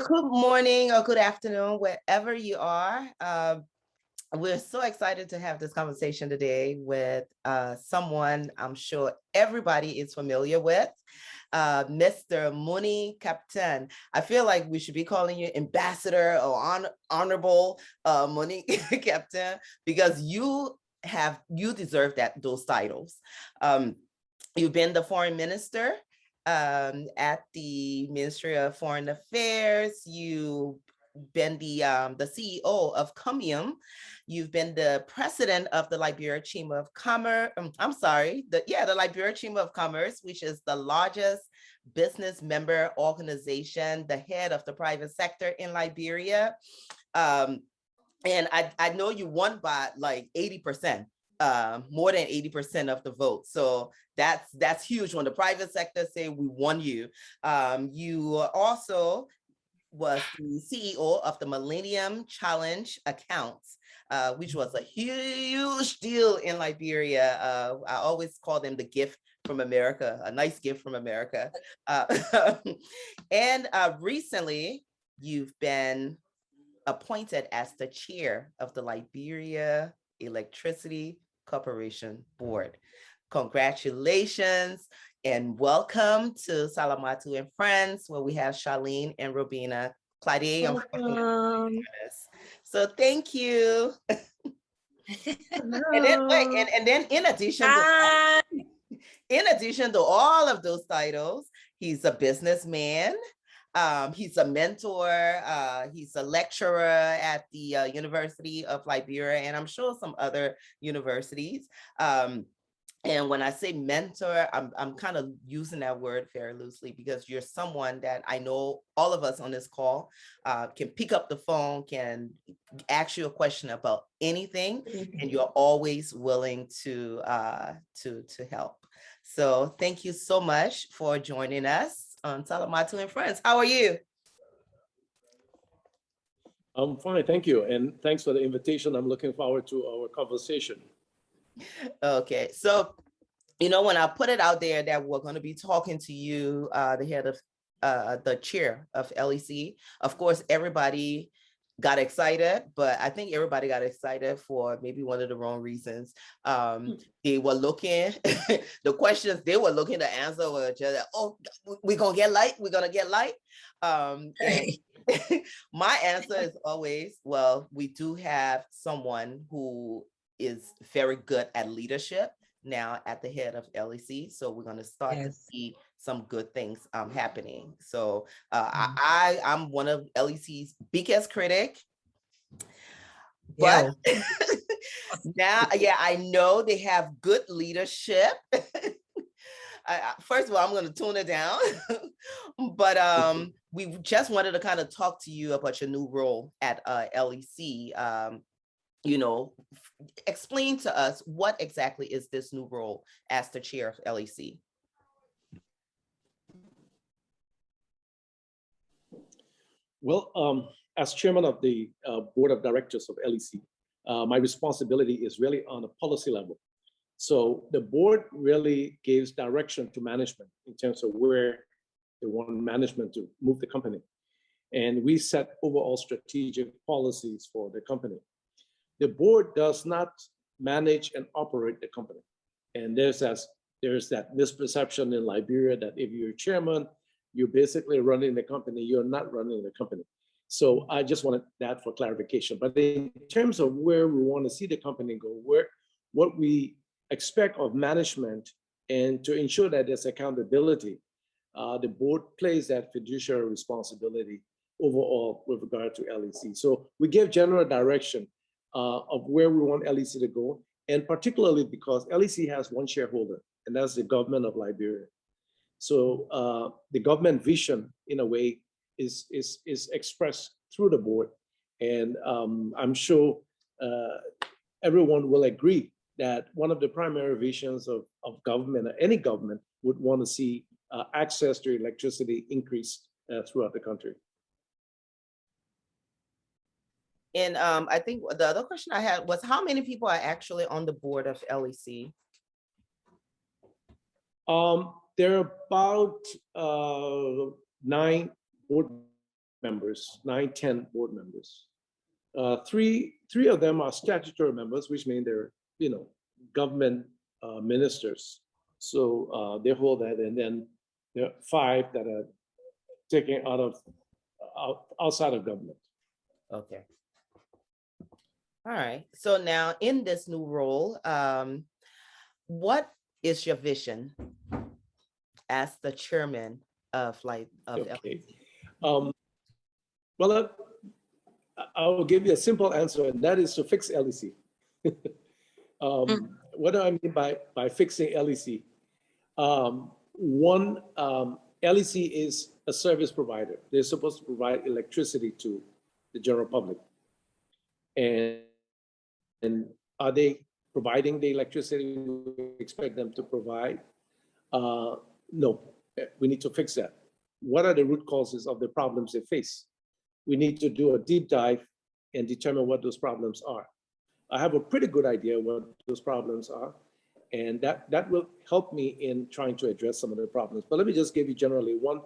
Well, good morning or good afternoon, wherever you are. We're so excited to have this conversation today with someone I'm sure everybody is familiar with, Mr. Mooney Captan. I feel like we should be calling you Ambassador or Honorable Mooney Captan, because you deserve those titles. You've been the foreign minister at the Ministry of Foreign Affairs. You've been the CEO of Cumium. You've been the president of the Liberia Chamber of Commerce. The Liberia Chamber of Commerce, which is the largest business member organization, the head of the private sector in Liberia. And I know you won by like 80%. More than 80% of the vote. So that's huge when the private sector say we won you. You also was the CEO of the Millennium Challenge Accounts, which was a huge deal in Liberia. I always call them the gift from America, a nice gift from America. And recently, you've been appointed as the chair of the Liberia Electricity Corporation Board. Congratulations and welcome to Salamartu and Friends, where we have Charlene and Robina. Claudia, so thank you. And then in addition to all of those titles, he's a businessman. He's a mentor, he's a lecturer at the University of Liberia, and I'm sure some other universities. And when I say mentor, I'm kind of using that word very loosely, because you're someone that I know all of us on this call can pick up the phone, can ask you a question about anything, and you're always willing to help. So thank you so much for joining us on Salamartu and Friends. How are you? I'm fine, thank you. And thanks for the invitation. I'm looking forward to our conversation. Okay, so, when I put it out there that we're going to be talking to you, the head of the chair of LEC, of course, everybody got excited, but I think everybody got excited for maybe one of the wrong reasons. They were looking, the questions they were looking to answer were just, oh, we're going to get light, we're going to get light. My answer is always, well, we do have someone who is very good at leadership now at the head of LEC. So we're going to start to see some good things happening. So I'm one of LEC's biggest critic, but now, I know they have good leadership. First of all, I'm going to tone it down, but we just wanted to kind of talk to you about your new role at LEC. Explain to us what exactly is this new role as the chair of LEC? Well, as chairman of the board of directors of LEC, my responsibility is really on a policy level. So the board really gives direction to management in terms of where they want management to move the company. And we set overall strategic policies for the company. The board does not manage and operate the company. And there's that misperception in Liberia that if you're chairman, you're basically running the company. You're not running the company. So I just wanted that for clarification. But in terms of where we want to see the company go, what we expect of management, and to ensure that there's accountability, the board plays that fiduciary responsibility overall with regard to LEC. So we give general direction of where we want LEC to go, and particularly because LEC has one shareholder, and that's the government of Liberia. So the government vision, in a way, is expressed through the board, and I'm sure everyone will agree that one of the primary visions of government, or any government, would want to see access to electricity increased throughout the country. And I think the other question I had was, how many people are actually on the board of LEC? There are about 9 board members, 9, 10 board members. Three of them are statutory members, which mean they're, government ministers. So they hold that, and then there are 5 that are taken outside of government. Okay. All right. So now in this new role, what is your vision as the chairman of Okay. Well, I will give you a simple answer, and that is to fix LEC. What do I mean by fixing LEC? One, LEC is a service provider. They're supposed to provide electricity to the general public. And are they providing the electricity we expect them to provide? No, we need to fix that. What are the root causes of the problems they face? We need to do a deep dive and determine what those problems are. I have a pretty good idea what those problems are, and that will help me in trying to address some of the problems. But let me just give you generally one.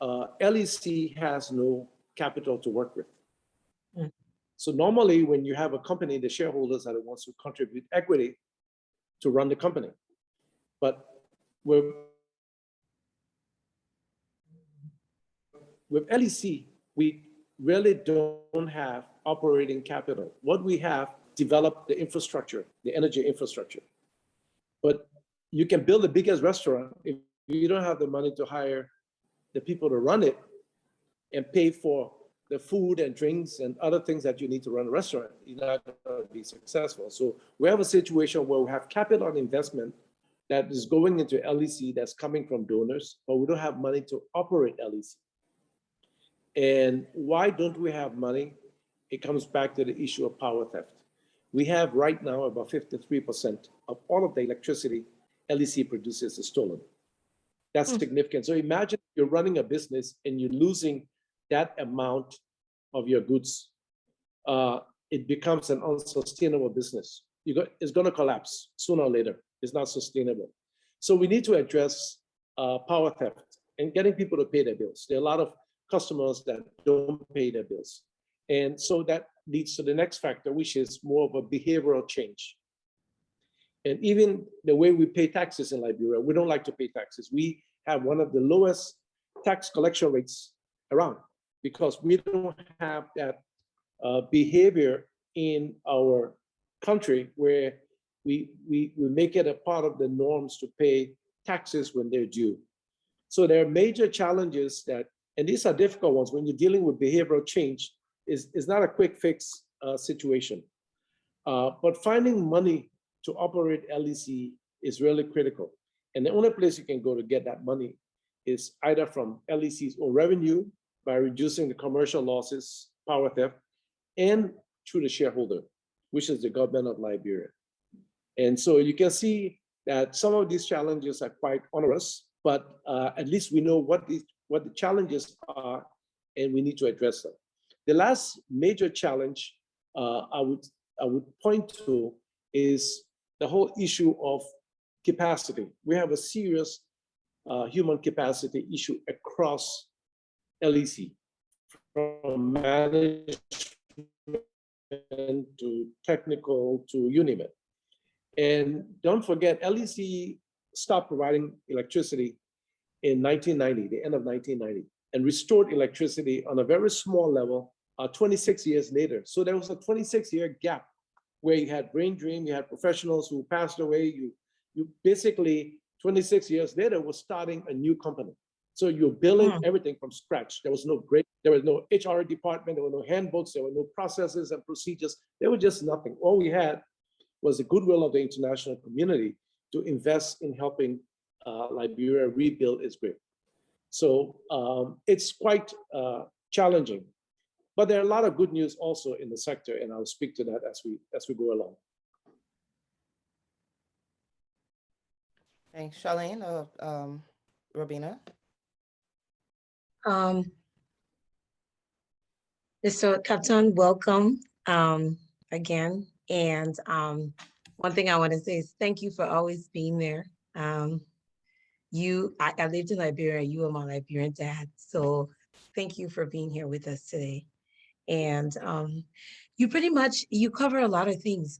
LEC has no capital to work with. So normally when you have a company, the shareholders are the ones who contribute equity to run the company. But with LEC, we really don't have operating capital. What we have, developed the infrastructure, the energy infrastructure. But you can build the biggest restaurant if you don't have the money to hire the people to run it and pay for the food and drinks and other things that you need to run a restaurant. You're not going to be successful. So we have a situation where we have capital and investment that is going into LEC that's coming from donors, but we don't have money to operate LEC. And why don't we have money? It comes back to the issue of power theft. We have right now about 53% of all of the electricity LEC produces is stolen. That's significant. So imagine you're running a business and you're losing that amount of your goods. It becomes an unsustainable business. It's going to collapse sooner or later. It's not sustainable. So we need to address power theft and getting people to pay their bills. There are a lot of customers that don't pay their bills. And so that leads to the next factor, which is more of a behavioral change. And even the way we pay taxes in Liberia, we don't like to pay taxes. We have one of the lowest tax collection rates around because we don't have that behavior in our country where we make it a part of the norms to pay taxes when they're due. So there are major challenges that, and these are difficult ones when you're dealing with behavioral change, is not a quick fix situation. But finding money to operate LEC is really critical. And the only place you can go to get that money is either from LEC's own revenue by reducing the commercial losses, power theft, and through the shareholder, which is the government of Liberia. And so you can see that some of these challenges are quite onerous, but at least we know what the challenges are, and we need to address them. The last major challenge I would point to is the whole issue of capacity. We have a serious human capacity issue across LEC, from management to technical to you name it. And don't forget, LEC stopped providing electricity in 1990, the end of 1990, and restored electricity on a very small level 26 years later. So there was a 26-year gap where you had brain drain, you had professionals who passed away. You basically 26 years later was starting a new company. So you're building everything from scratch. There was no HR department, there were no handbooks, there were no processes and procedures. There was just nothing. All we had was the goodwill of the international community to invest in helping Liberia rebuild its grid. So it's quite challenging. But there are a lot of good news also in the sector, and I'll speak to that as we go along. Thanks, Charlene or Robina. Mr. Captan, welcome again. And one thing I want to say is thank you for always being there. I lived in Liberia. You were my Liberian dad. So thank you for being here with us today. And you pretty much, you cover a lot of things.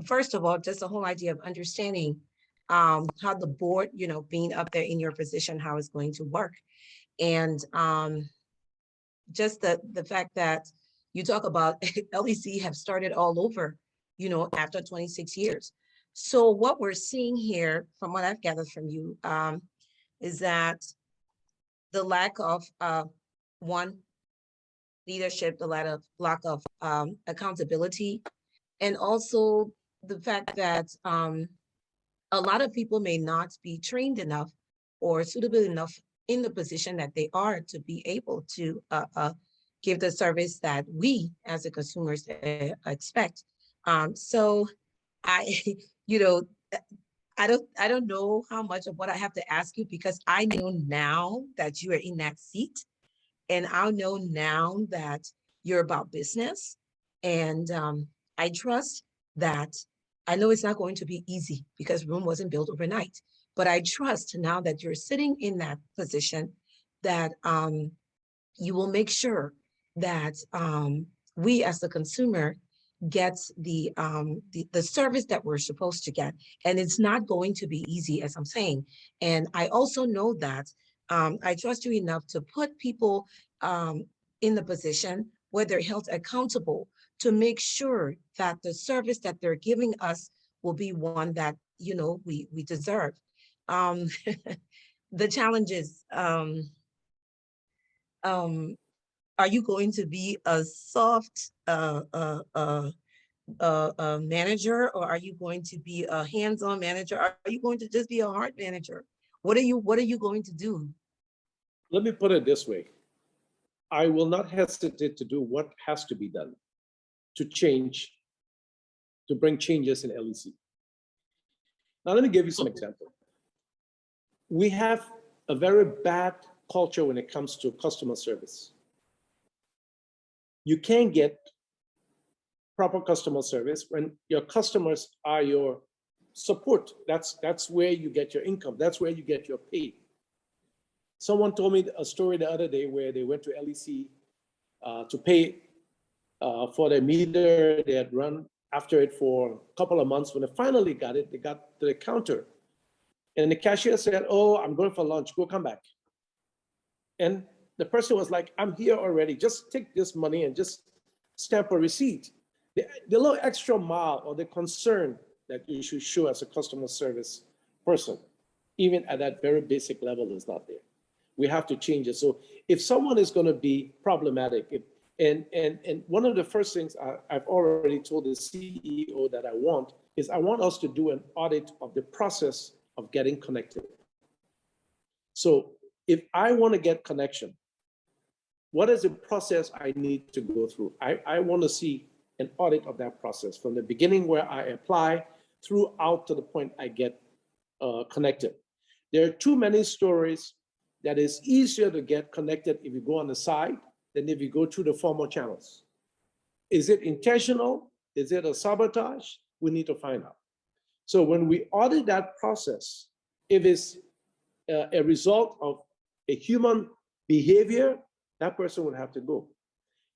First of all, just the whole idea of understanding how the board, you know, being up there in your position, how it's going to work. And just the fact that you talk about LEC have started all over, you know, after 26 years. So what we're seeing here, from what I've gathered from you, is that the lack of one, leadership, the lack of accountability, and also the fact that a lot of people may not be trained enough or suitable enough in the position that they are to be able to give the service that we as the consumers expect. So I, you know, I don't know how much of what I have to ask you, because I know now that you are in that seat, and I know now that you're about business. And I trust that, I know it's not going to be easy because Rome wasn't built overnight, but I trust now that you're sitting in that position that you will make sure that we as the consumer gets the service that we're supposed to get. And it's not going to be easy, as I'm saying. And I also know that I trust you enough to put people in the position where they're held accountable to make sure that the service that they're giving us will be one that, you know, we deserve. The challenges, are you going to be a soft manager, or are you going to be a hands-on manager? Are you going to just be a hard manager? What are you going to do? Let me put it this way. I will not hesitate to do what has to be done to change, to bring changes in LEC. Now, let me give you some example. We have a very bad culture when it comes to customer service. You can't get proper customer service when your customers are your support. That's where you get your income. That's where you get your pay. Someone told me a story the other day where they went to LEC to pay for their meter. They had run after it for a couple of months. When they finally got it, they got to the counter. And the cashier said, "Oh, I'm going for lunch, go come back." And the person was like, "I'm here already, just take this money and just stamp a receipt." The little extra mile or the concern that you should show as a customer service person, even at that very basic level, is not there. We have to change it. So if someone is going to be problematic, and one of the first things I've already told the CEO that I want is I want us to do an audit of the process of getting connected. So if I want to get connection, what is the process I need to go through? I want to see an audit of that process from the beginning where I apply throughout to the point I get connected. There are too many stories that is easier to get connected if you go on the side than if you go through the formal channels. Is it intentional? Is it a sabotage? We need to find out. So when we audit that process, if it's a result of a human behavior, that person would have to go.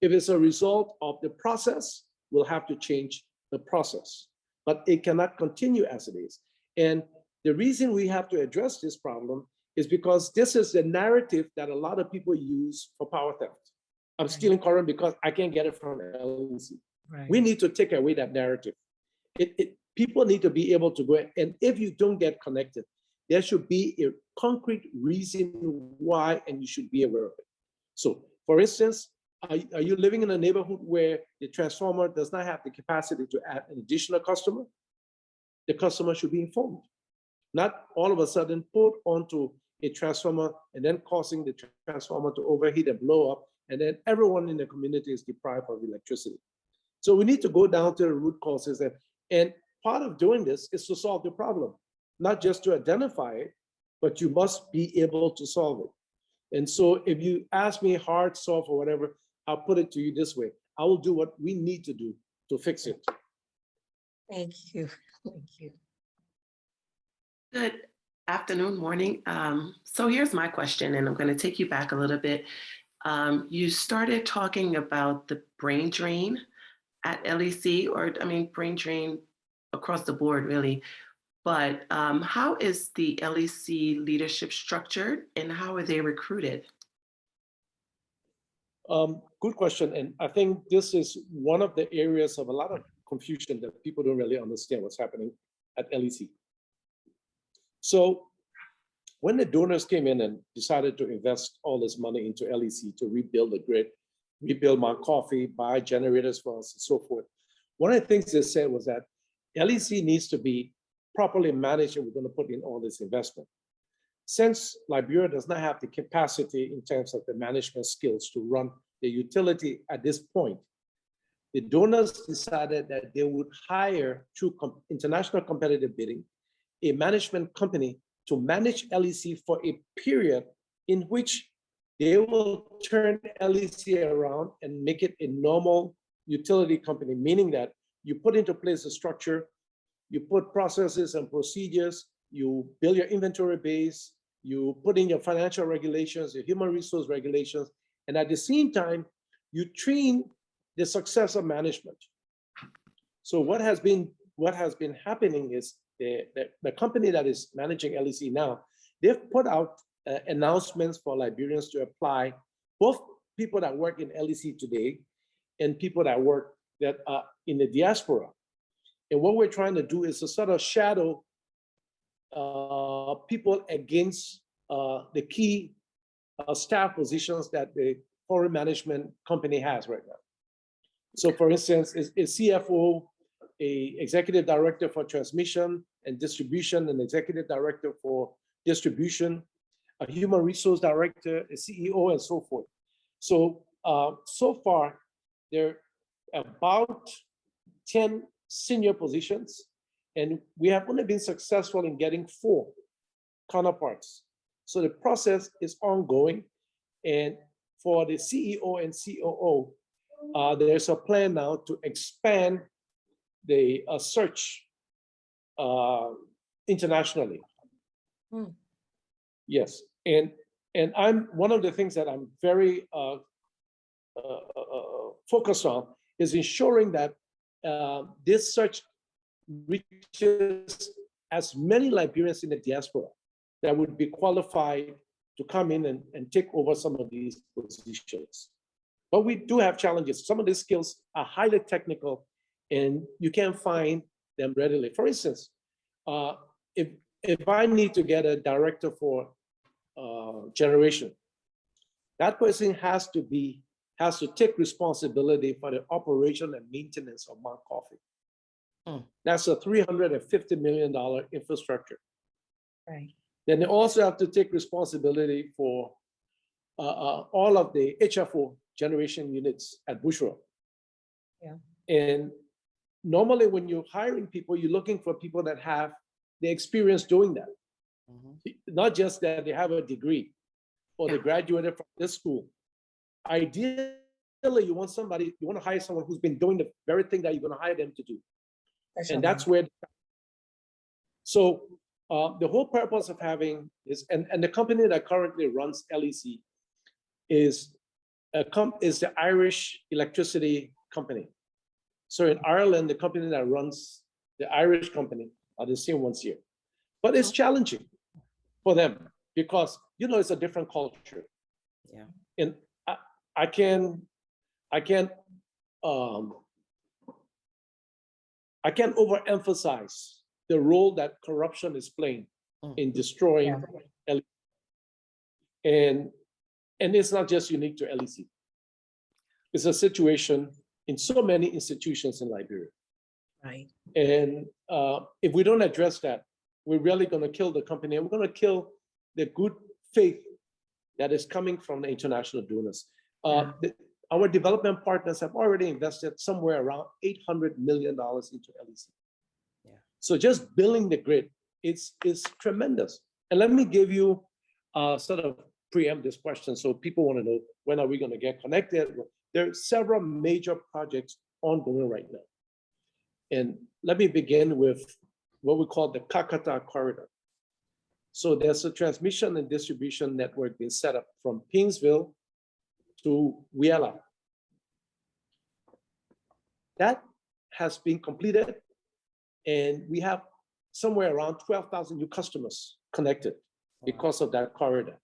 If it's a result of the process, we'll have to change the process. But it cannot continue as it is. And the reason we have to address this problem is because this is the narrative that a lot of people use for power theft. I'm stealing current because I can't get it from LEC. Right. We need to take away that narrative. People need to be able to go, and if you don't get connected, there should be a concrete reason why, and you should be aware of it. So, for instance, are you living in a neighborhood where the transformer does not have the capacity to add an additional customer? The customer should be informed. Not all of a sudden put onto a transformer and then causing the transformer to overheat and blow up, and then everyone in the community is deprived of electricity. So we need to go down to the root causes, and part of doing this is to solve the problem, not just to identify it, but you must be able to solve it. And so if you ask me hard, soft, or whatever, I'll put it to you this way. I will do what we need to do to fix it. Thank you. Thank you. Good afternoon, morning. So here's my question, and I'm going to take you back a little bit. You started talking about the brain drain at LEC, or I mean, brain drain across the board, really. But how is the LEC leadership structured, and how are they recruited? Good question. And I think this is one of the areas of a lot of confusion that people don't really understand what's happening at LEC. So when the donors came in and decided to invest all this money into LEC to rebuild the grid, rebuild Mount Coffee, buy generators for us and so forth, one of the things they said was that LEC needs to be properly managed and we're going to put in all this investment. Since Liberia does not have the capacity in terms of the management skills to run the utility at this point, the donors decided that they would hire, through international competitive bidding, a management company to manage LEC for a period in which they will turn LEC around and make it a normal utility company, meaning that you put into place a structure, you put processes and procedures, you build your inventory base, you put in your financial regulations, your human resource regulations, and at the same time, you train the successor management. So what has been happening is the company that is managing LEC now, they've put out announcements for Liberians to apply, both people that work in LEC today and people that work that are in the diaspora. And what we're trying to do is to sort of shadow people against the key staff positions that the foreign management company has right now. So for instance, a CFO, a executive director for transmission and distribution, an executive director for distribution, a human resource director, a CEO, and so forth. So, so far, there are about 10 senior positions, and we have only been successful in getting 4 counterparts. So the process is ongoing, and for the CEO and COO, there's a plan now to expand the search internationally. Yes, and I'm one of the things that I'm very focused on is ensuring that this search reaches as many Liberians in the diaspora that would be qualified to come in and take over some of these positions. But we do have challenges. Some of these skills are highly technical and you can't find them readily. For instance, if I need to get a director for generation, that person has to take responsibility for the operation and maintenance of Mount Coffee. That's a $350 million infrastructure. Right. Then they also have to take responsibility for all of the HFO generation units at Bushra. Yeah. And normally when you're hiring people, you're looking for people that have the experience doing that. Not just that they have a degree or they graduated from this school. Ideally, you want to hire someone who's been doing the very thing that you're going to hire them to do. And that's where, so the whole purpose of having this, and the company that currently runs LEC is the Irish electricity company. So in Ireland, the company that runs the Irish company are the same ones here. But it's challenging for them because, it's a different culture. Yeah. And I can't overemphasize the role that corruption is playing in destroying LEC. And it's not just unique to LEC. It's a situation in so many institutions in Liberia. Right. And if we don't address that, we're really going to kill the company, and we're going to kill the good faith that is coming from the international donors. Our development partners have already invested somewhere around $800 million into LEC. Yeah. So just building the grid, it's tremendous. And let me give you sort of preempt this question. So people want to know, when are we going to get connected? There are several major projects ongoing right now. And let me begin with what we call the Captan corridor. So there's a transmission and distribution network being set up from Pingsville to Wiela. That has been completed, and we have somewhere around 12,000 new customers connected because of that corridor.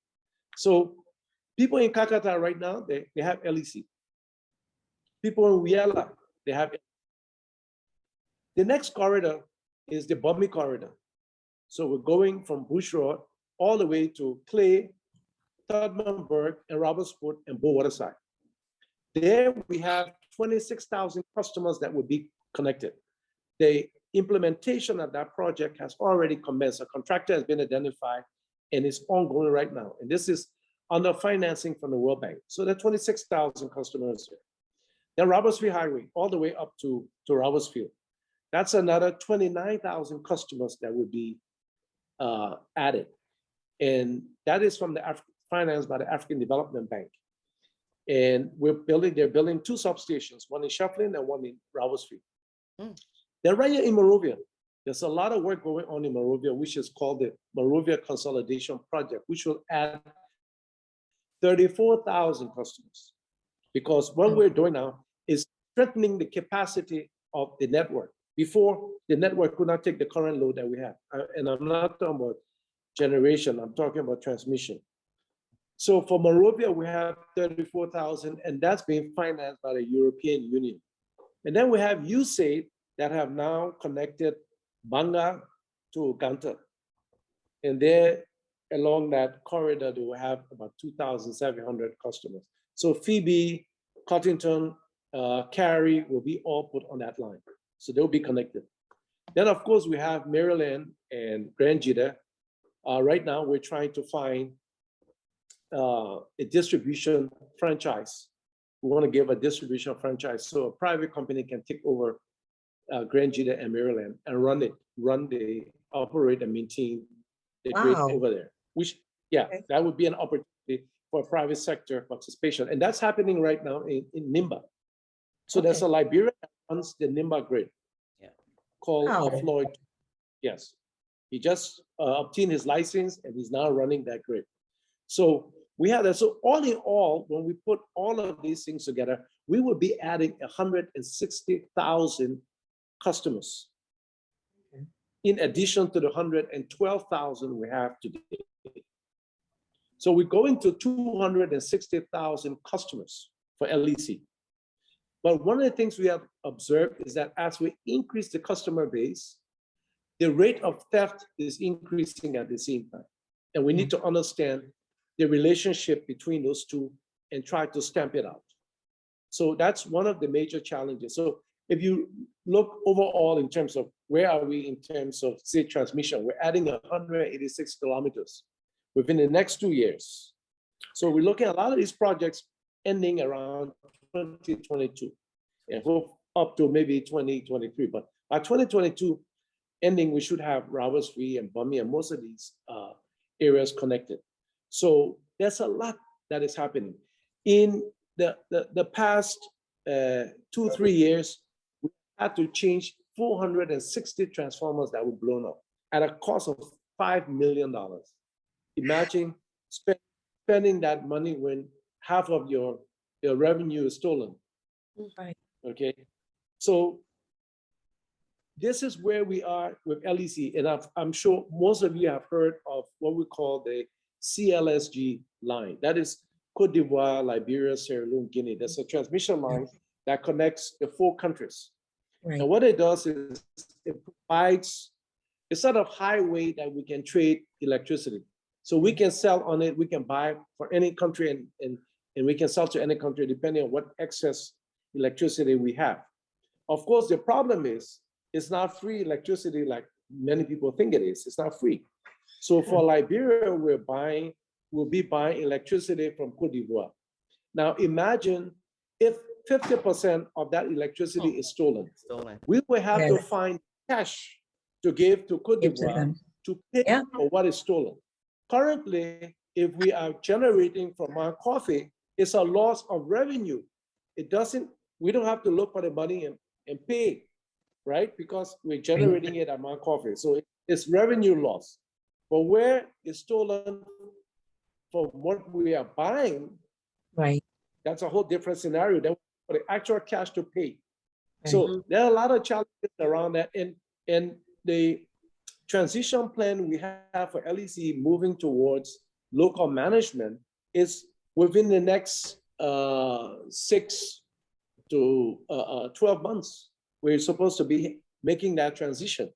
So people in Kakata right now, they have LEC. People in Wiela, they have. The next corridor is the Monie corridor. So we're going from Bush Road all the way to Clay, Todmanburg, and Robertsport, and Bow Waterside. There we have 26,000 customers that will be connected. The implementation of that project has already commenced. A contractor has been identified and is ongoing right now. And this is under financing from the World Bank. So there are 26,000 customers here. Then Robertsfield Highway, all the way up to Robertsfield. That's another 29,000 customers that would be added. And that is from the financed by the African Development Bank. And they're building two substations, one in Shufflin and one in Robertsfield. Then right here in Monrovia, there's a lot of work going on in Monrovia, which is called the Monrovia Consolidation Project, which will add 34,000 customers. Because what we're doing now is strengthening the capacity of the network. Before, the network could not take the current load that we have. And I'm not talking about generation, I'm talking about transmission. So for Monrovia, we have 34,000, and that's being financed by the European Union. And then we have USAID that have now connected Banga to Ganta. And there, along that corridor, they will have about 2,700 customers. So Phoebe, Cottington, Cary will be all put on that line. So they'll be connected. Then, of course, we have Maryland and Grand Jita. Right now, we're trying to find a distribution franchise. We want to give a distribution franchise so a private company can take over Grand Jita and Maryland and operate and maintain the grid over there. Which, that would be an opportunity for private sector participation. And that's happening right now in Nimba. So there's a Liberia that runs the Nimba grid called Floyd. Yes. He just obtained his license and he's now running that grid. So we have that. So all in all, when we put all of these things together, we will be adding 160,000 customers in addition to the 112,000 we have today. So we're going to 260,000 customers for LEC. But one of the things we have observed is that as we increase the customer base, the rate of theft is increasing at the same time. And we need to understand the relationship between those two and try to stamp it out. So that's one of the major challenges. So if you look overall in terms of where are we in terms of, say, transmission, we're adding 186 kilometers within the next 2 years. So we're looking at a lot of these projects ending around 2022 and hope up to maybe 2023. But by 2022 ending, we should have Robertsfield and Bummy and most of these areas connected. So there's a lot that is happening. In the past 2-3 years, we had to change 460 transformers that were blown up at a cost of $5 million. Imagine spending that money when half of your revenue is stolen. Right. Okay, so this is where we are with LEC, and I'm sure most of you have heard of what we call the CLSG line. That is Cote d'Ivoire, Liberia, Sierra Leone, Guinea. That's a transmission line that connects the 4 countries. Right. And what it does is it provides a sort of highway that we can trade electricity. So we can sell on it, we can buy for any country, and we can sell to any country depending on what excess electricity we have. Of course, the problem is it's not free electricity like many people think it is. It's not free. So for Liberia, we'll be buying electricity from Cote d'Ivoire. Now imagine if 50% of that electricity is stolen. We will have to find cash to give to Cote d'Ivoire to pay for what is stolen. Currently, if we are generating from our coffee, it's a loss of revenue. We don't have to look for the money and pay, right? Because we're generating it at Mount Coffee. So it's revenue loss. But where it's stolen from what we are buying, right, That's a whole different scenario. Then for the actual cash to pay. Right. So there are a lot of challenges around that. And the transition plan we have for LEC moving towards local management is within the next 6 to 12 months. We're supposed to be making that transition.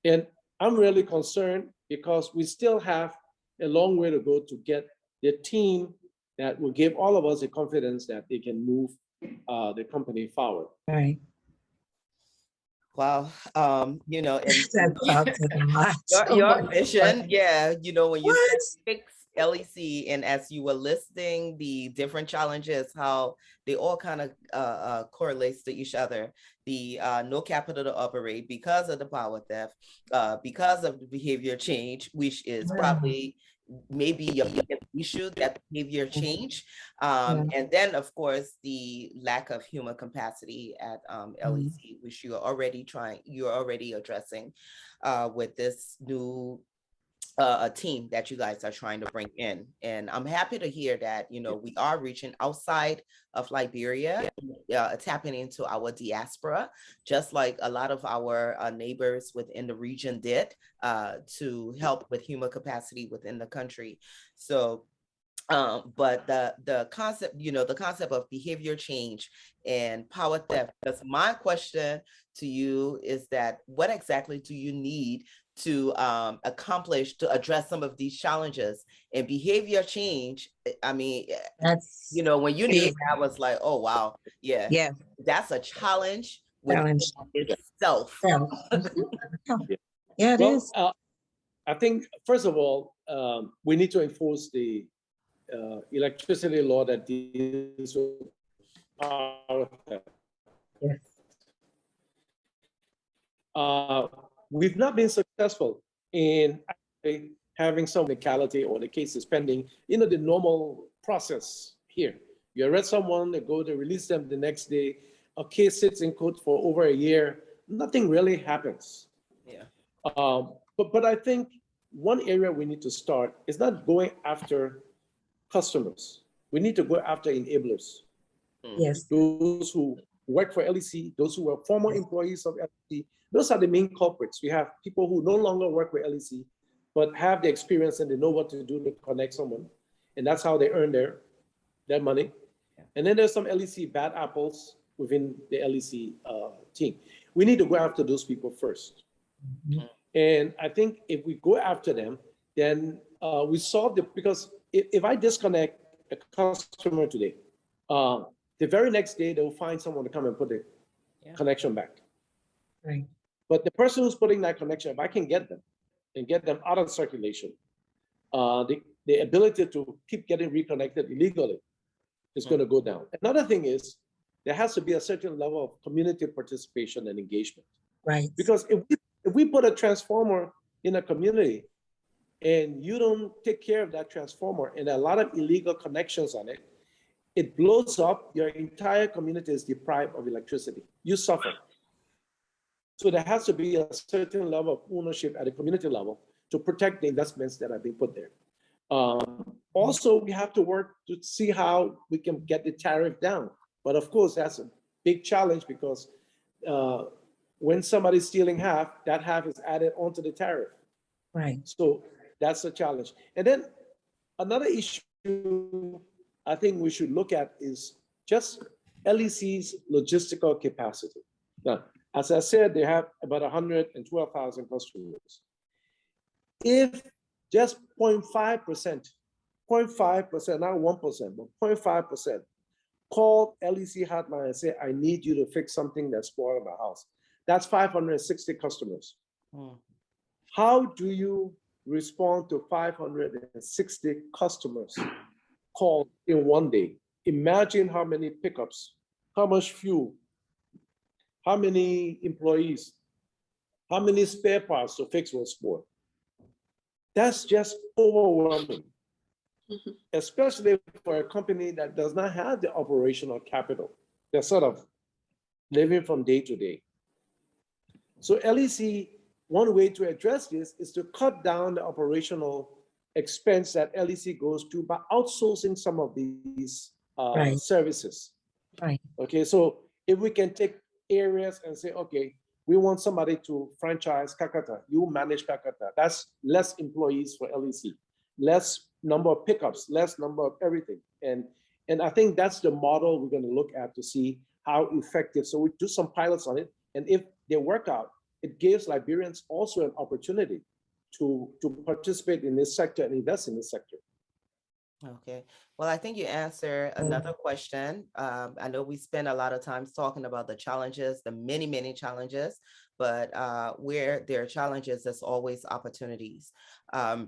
And I'm really concerned because we still have a long way to go to get the team that will give all of us the confidence that they can move the company forward. Right. Wow. You know, and That sounds like a lot. Oh your my mission, God. yeah, you know, when you What? said fix LEC, and as you were listing the different challenges, how they all kind of correlates to each other. The no capital to operate because of the power theft, because of the behavior change, which is probably maybe your biggest issue, that behavior change. And then of course the lack of human capacity at LEC, which you're already addressing with this new a team that you guys are trying to bring in. And I'm happy to hear that, you know, we are reaching outside of Liberia, tapping into our diaspora, just like a lot of our neighbors within the region did, to help with human capacity within the country. So but the concept, you know, the concept of behavior change and power theft, that's my question to you, is that what exactly do you need to accomplish to address some of these challenges? And behavior change, I mean, That's, you know, when you yeah. named that, I was like, oh wow, yeah, that's a challenge within itself. Yeah, it is. I think, first of all, we need to enforce the electricity law that deals with power theft. Yes. We've not been successful in actually having some legality or the case is pending, you know, the normal process here. You arrest someone, they release them the next day, a case sits in court for over a year, nothing really happens. Yeah. But I think one area we need to start is not going after customers. We need to go after enablers. Yes. Those who work for LEC, those who were former employees of LEC, those are the main culprits. We have people who no longer work with LEC, but have the experience and they know what to do to connect someone. And that's how they earn their money. And then there's some LEC bad apples within the LEC team. We need to go after those people first. And I think if we go after them, then we solve because if I disconnect a customer today, the very next day they'll find someone to come and put the connection back. Right. But the person who's putting that connection, if I can get them and get them out of circulation, the ability to keep getting reconnected illegally is going to go down. Another thing is there has to be a certain level of community participation and engagement. Right. Because if we put a transformer in a community and you don't take care of that transformer and a lot of illegal connections on it, it blows up, your entire community is deprived of electricity. You suffer. So there has to be a certain level of ownership at the community level to protect the investments that are being put there. Also, we have to work to see how we can get the tariff down. But of course, that's a big challenge because when somebody's stealing half, that half is added onto the tariff. Right. So that's a challenge. And then another issue I think we should look at is just LEC's logistical capacity. Now, as I said, they have about 112,000 customers. If just 0.5%, not 1%, but 0.5% call LEC hotline and say, I need you to fix something that's spoiled in my house, that's 560 customers. How do you respond to 560 customers called in one day? Imagine how many pickups, how much fuel, how many employees, how many spare parts to fix what's spoiled. That's just overwhelming, especially for a company that does not have the operational capital. They're sort of living from day to day. So LEC, one way to address this is to cut down the operational expense that LEC goes to by outsourcing some of these Right. services. Right. Okay, so if we can take areas and say, okay, we want somebody to franchise Kakata, you manage Kakata. That's less employees for LEC, less number of pickups, less number of everything. And I think that's the model we're going to look at to see how effective. So we do some pilots on it. And if they work out, it gives Liberians also an opportunity to participate in this sector and invest in this sector. Okay, well, I think you answered another question. I know we spend a lot of time talking about the challenges, the many, many challenges, but where there are challenges, there's always opportunities. And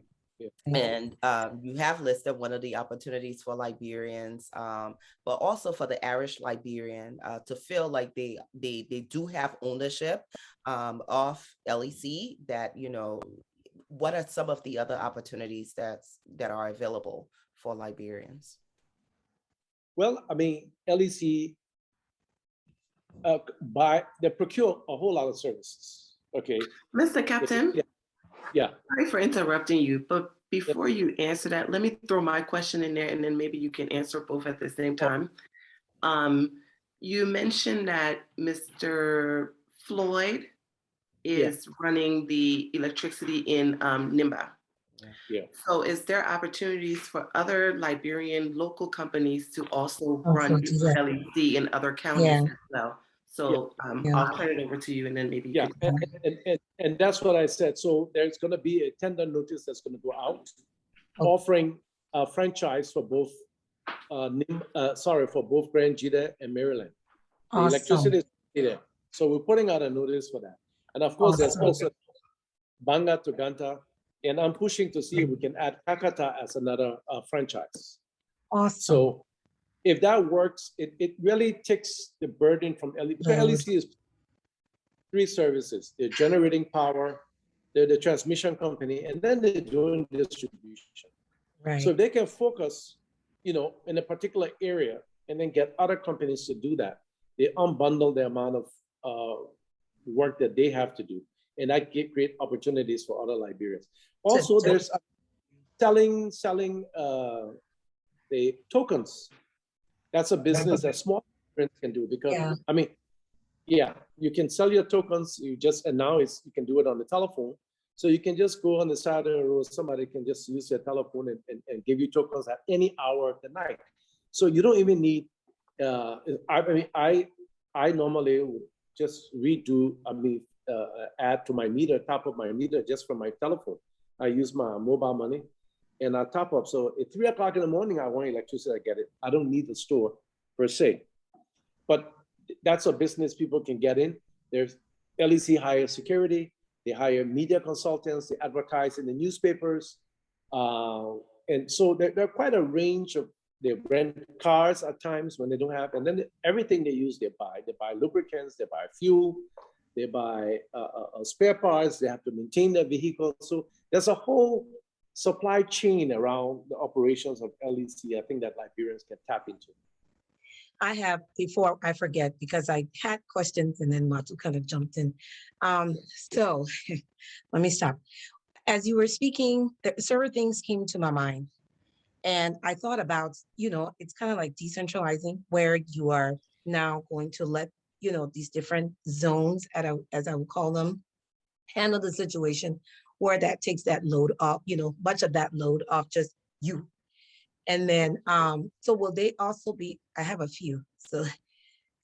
you have listed one of the opportunities for Liberians, but also for the Irish Liberian to feel like they do have ownership of LEC. That, you know, what are some of the other opportunities that are available for Liberians? Well, I mean, LEC they procure a whole lot of services. Okay, Mr. Captain. Yeah. Sorry for interrupting you, but before you answer that, let me throw my question in there and then maybe you can answer both at the same time. You mentioned that Mr. Floyd is running the electricity in Nimba. Yeah. So is there opportunities for other Liberian local companies to also run LEC in other counties as well? So I'll turn it over to you and then maybe you could. And that's what I said. So there's going to be a tender notice that's going to go out offering a franchise for both for both Grand Jita and Maryland. The electricity is there. So we're putting out a notice for that. And of course, there's also Banga to Ganta. And I'm pushing to see if we can add Kakata as another franchise. Awesome. So if that works, it really takes the burden from LEC. LEC is 3 services. They're generating power, they're the transmission company, and then they're doing distribution. Right. So if they can focus, you know, in a particular area and then get other companies to do that, they unbundle the amount of work that they have to do. And that create opportunities for other Liberians. Also, there's selling the tokens. That's a business that small Liberians can do because I mean, you can sell your tokens. And now you can do it on the telephone. So you can just go on the side of the road. Somebody can just use their telephone and give you tokens at any hour of the night. So you don't even need. I normally would just redo. Add to my meter, top of my meter just from my telephone. I use my mobile money and I top up. So at 3 o'clock in the morning, I want electricity, I get it. I don't need the store per se. But that's a business people can get in. There's LEC hire security, they hire media consultants, they advertise in the newspapers. And so there are quite a range of, they rent cars at times when they don't have, and then everything they use, they buy. They buy lubricants, they buy fuel, they buy spare parts, they have to maintain their vehicle. So there's a whole supply chain around the operations of LEC, I think that Liberians can tap into. I have, before I forget, because I had questions and then Matu kind of jumped in. So let me stop. As you were speaking, several things came to my mind. And I thought about, you know, it's kind of like decentralizing, where you are now going to let, you know, these different zones, as I would call them, handle the situation where that takes that load off, you know, much of that load off just you. And then, so will they also be, I have a few,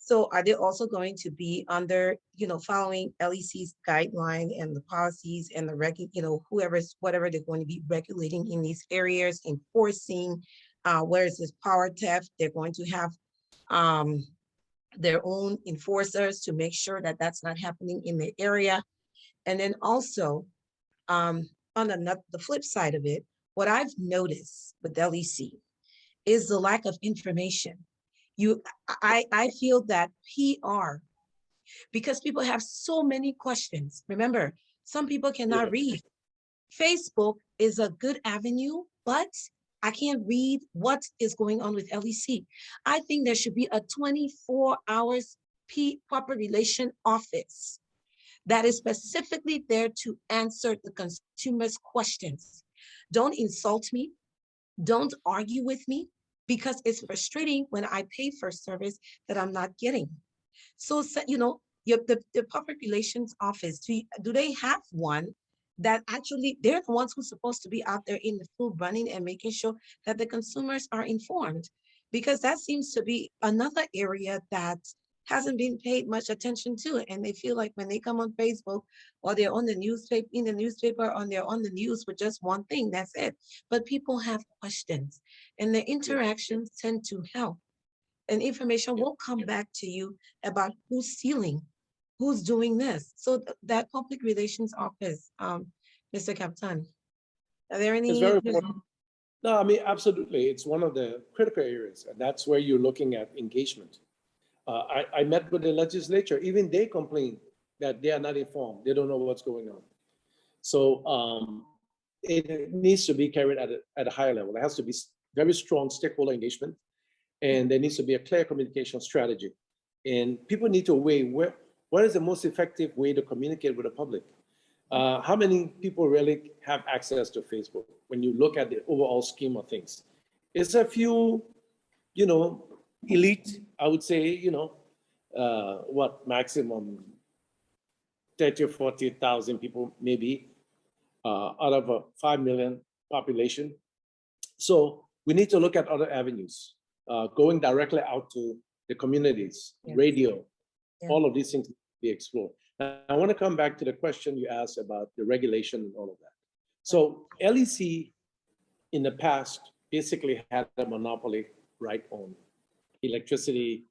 so are they also going to be under, you know, following LEC's guideline and the policies and the you know, whatever they're going to be regulating in these areas, enforcing, where is this power theft? They're going to have their own enforcers to make sure that that's not happening in the area. And then also, on the flip side of it, what I've noticed with LEC is the lack of information. I feel that PR, because people have so many questions. Remember, some people cannot read. Facebook is a good avenue, but I can't read what is going on with LEC. I think there should be a 24 hours public relation office that is specifically there to answer the consumers' questions. Don't insult me. Don't argue with me. because it's frustrating when I pay for service that I'm not getting. So, the public relations office, do they have one that actually they're the ones who's supposed to be out there in the field running and making sure that the consumers are informed? Because that seems to be another area that hasn't been paid much attention to. And they feel like when they come on Facebook or they're on the newspaper, in the newspaper, or they're on the news with just one thing, that's it. But people have questions and the interactions tend to help. And information will come back to you about who's stealing, who's doing this. So that public relations office, Mr. Captan, are there It's any? very important. No, I mean, absolutely. It's one of the critical areas, and that's where you're looking at engagement. I met with the legislature. Even they complain that they are not informed. They don't know what's going on. So it needs to be carried at a higher level. There has to be very strong stakeholder engagement, and there needs to be a clear communication strategy. And people need to weigh what is the most effective way to communicate with the public. How many people really have access to Facebook when you look at the overall scheme of things? It's a few, elite, I would say, maximum 30 or 40,000 people maybe out of a 5 million population. So we need to look at other avenues, going directly out to the communities, radio, all of these things be explored. Now, I want to come back to the question you asked about the regulation and all of that. So LEC in the past basically had a monopoly right on electricity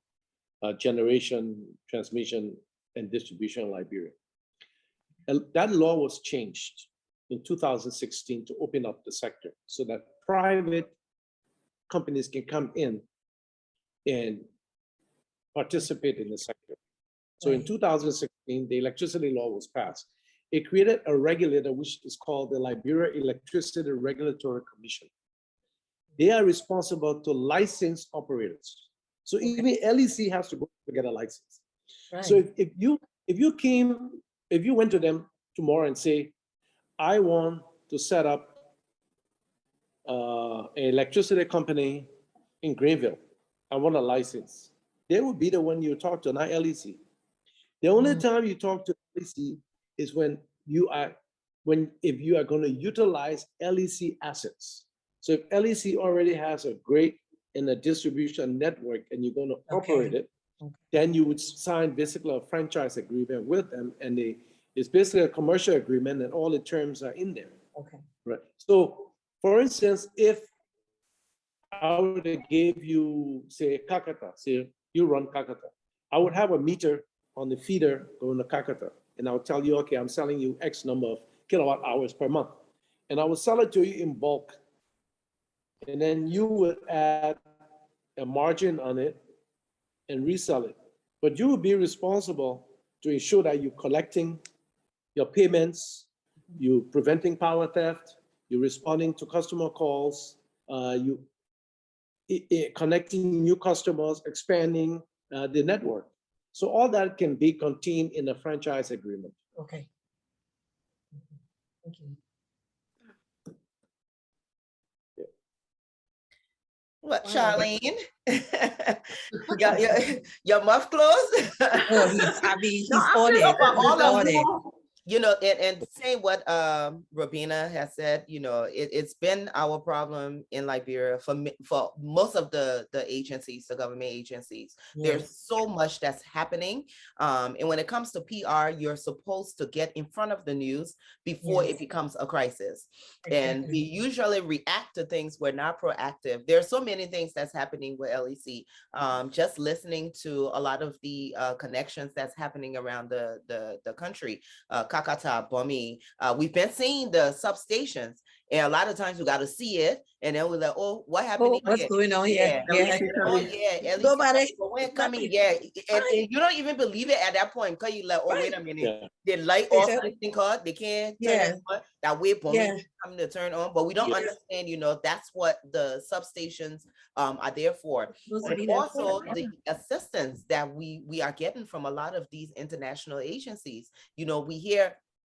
generation, transmission, and distribution in Liberia. And that law was changed in 2016 to open up the sector so that private companies can come in and participate in the sector. So in 2016, the electricity law was passed. It created a regulator, which is called the Liberia Electricity Regulatory Commission. They are responsible to license operators. So even LEC has to go to get a license. Right. So if you went to them tomorrow and say, I want to set up an electricity company in Greenville, I want a license. They will be the one you talk to, not LEC. The only time you talk to LEC is if you are going to utilize LEC assets. So if LEC already has a great in a distribution network and you're going to operate it, then you would sign basically a franchise agreement with them, and it's basically a commercial agreement and all the terms are in there. Okay. Right. So for instance, if I were to give you, say, Kakata, say you run Kakata, I would have a meter on the feeder going to Kakata, and I would tell you, okay, I'm selling you X number of kilowatt hours per month, and I would sell it to you in bulk. And then you would add a margin on it and resell it. But you would be responsible to ensure that you're collecting your payments, you're preventing power theft, you're responding to customer calls, connecting new customers, expanding the network. So all that can be contained in a franchise agreement. Okay. Thank you. What, Charlene? Got your mouth closed? Oh, he's on it. And saying what Robina has said, it's been our problem in Liberia for most of the agencies, the government agencies. There's so much that's happening. And when it comes to PR, you're supposed to get in front of the news before it becomes a crisis. Exactly. And we usually react to things. We're not proactive. There's so many things that's happening with LEC. Just listening to a lot of the connections that's happening around the country. Kakata, Monie. We've been seeing the substations, and a lot of times we got to see it, and then we're like, "Oh, what happened? What's going on here? When coming, and you don't even believe it at that point because you're like, "Oh, wait a minute, the light off something called they can't turn it on. That way, coming to turn on." But we don't understand, that's what the substations are there for. And also the assistance that we are getting from a lot of these international agencies. We hear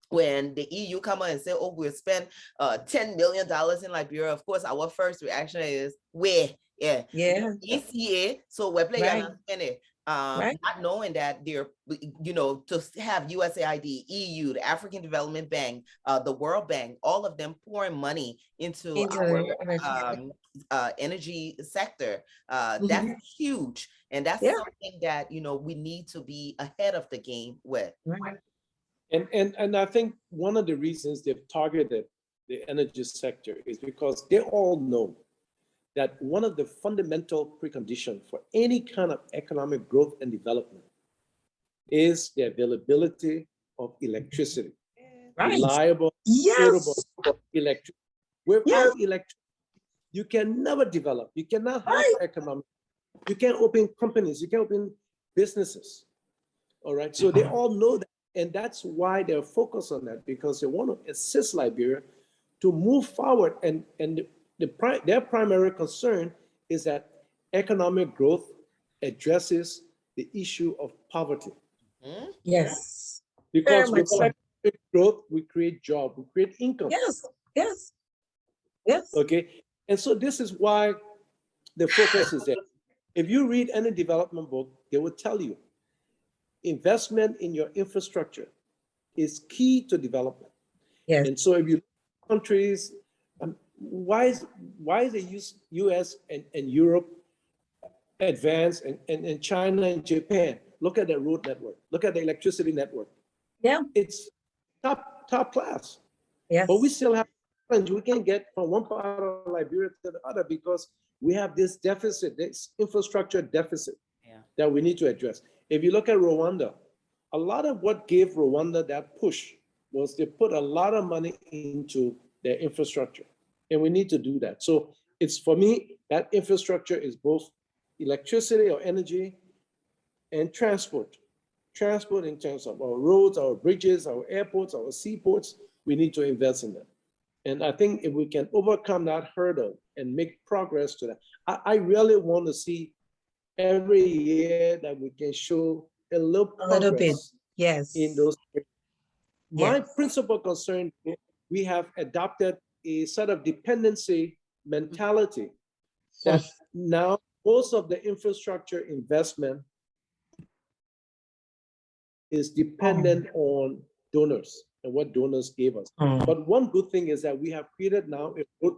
when the EU come on and say, "Oh, we'll spend $10 million in Liberia," of course, our first reaction is, where? Yeah. Yeah, ECA, so we're playing right, right. not knowing that they're, to have USAID, EU, the African Development Bank, the World Bank, all of them pouring money into Into our the energy. energy sector. That's Mhm. huge. And that's Yeah, something that, we need to be ahead of the game with. right. And I think one of the reasons they've targeted the energy sector is because they all know that one of the fundamental preconditions for any kind of economic growth and development is the availability of electricity, Right. reliable, affordable Yes. electricity. Yes. Without electricity, you can never develop. You cannot have Right. economic. You can't open companies. You can't open businesses. All right. So they all know that. And that's why they're focused on that, because they want to assist Liberia to move forward. And their primary concern is that economic growth addresses the issue of poverty. Hmm? Yes. Very Because much with so. economic growth, we create jobs, we create income. Yes. Yes. Yes. Okay. And so this is why the focus is there. If you read any development book, they will tell you investment in your infrastructure is key to development. Yes. And so if you look at countries, why is the US and Europe advanced, and China and Japan? Look at the road network, look at the electricity network. Yeah. It's top class. Yes. But we still have challenge. We can't get from one part of Liberia to the other because we have this deficit, this infrastructure deficit that we need to address. If you look at Rwanda, a lot of what gave Rwanda that push was they put a lot of money into their infrastructure. And we need to do that. So it's, for me, that infrastructure is both electricity or energy and transport. Transport in terms of our roads, our bridges, our airports, our seaports, we need to invest in them. And I think if we can overcome that hurdle and make progress to that, I really want to see every year that we can show a little bit. progress Yes. in those areas. My Yes. principal concern, we have adopted a sort of dependency mentality that now most of the infrastructure investment is dependent on donors and what donors gave us. But one good thing is that we have created now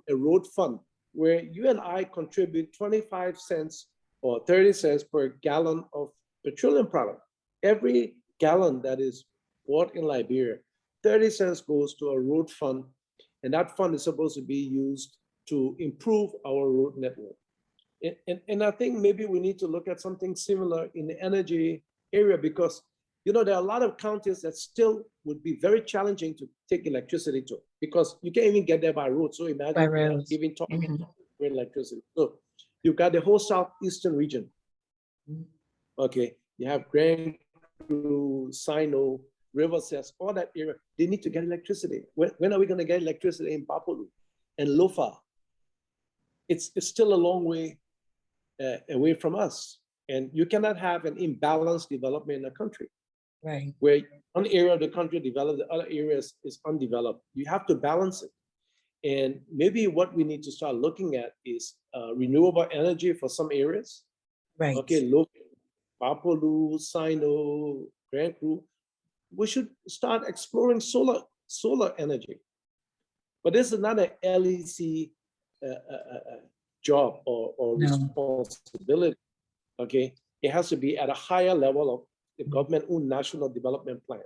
a road fund where you and I contribute 25 cents or 30 cents per gallon of petroleum product. Every gallon that is bought in Liberia, 30 cents goes to a road fund, and that fund is supposed to be used to improve our road network. And I think maybe we need to look at something similar in the energy area, because there are a lot of counties that still would be very challenging to take electricity to, because you can't even get there by road. So imagine even talking with electricity. So you've got the whole southeastern region. Okay, you have Grand Cru, Sino, River Cess, all that area. They need to get electricity. When are we going to get electricity in Bapolu and Lofa? It's still a long way away from us. And you cannot have an imbalanced development in a country. Right. Where one area of the country developed, the other areas is undeveloped. You have to balance it. And maybe what we need to start looking at is renewable energy for some areas. Right. Okay, look, Bapolu, Sino, Grand Cru. We should start exploring solar energy. But this is not an LEC job or responsibility. Okay, it has to be at a higher level of the government-owned national development plan.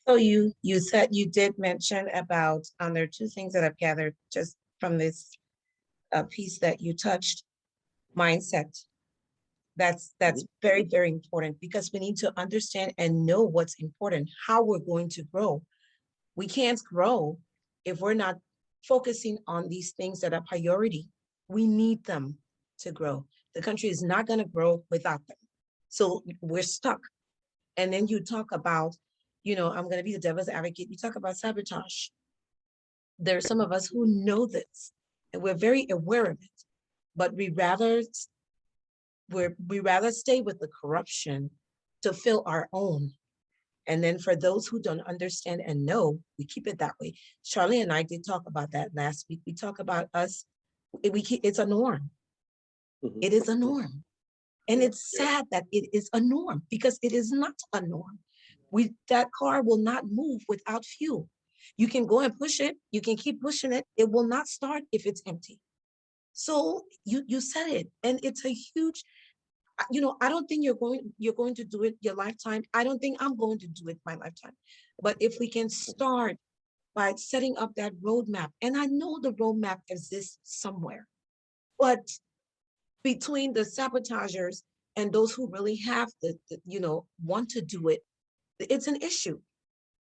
So you said you did mention about, there are two things that I've gathered just from this piece that you touched, mindset. That's very, very important, because we need to understand and know what's important, how we're going to grow. We can't grow if we're not focusing on these things that are priority. We need them to grow. The country is not going to grow without them. So we're stuck. And then you talk about, I'm going to be the devil's advocate. You talk about sabotage. There are some of us who know this, and we're very aware of it, but we rather stay with the corruption to fill our own. And then for those who don't understand and know, we keep it that way. Charlie and I did talk about that last week. We talk about us It's a norm. Mhm. It is a norm. And it's sad that it is a norm because it is not a norm. That car will not move without fuel. You can go and push it. You can keep pushing it. It will not start if it's empty. So you said it, and it's a huge. I don't think you're going to do it your lifetime. I don't think I'm going to do it my lifetime. But if we can start by setting up that roadmap, and I know the roadmap exists somewhere, but between the sabotagers and those who really have want to do it, it's an issue.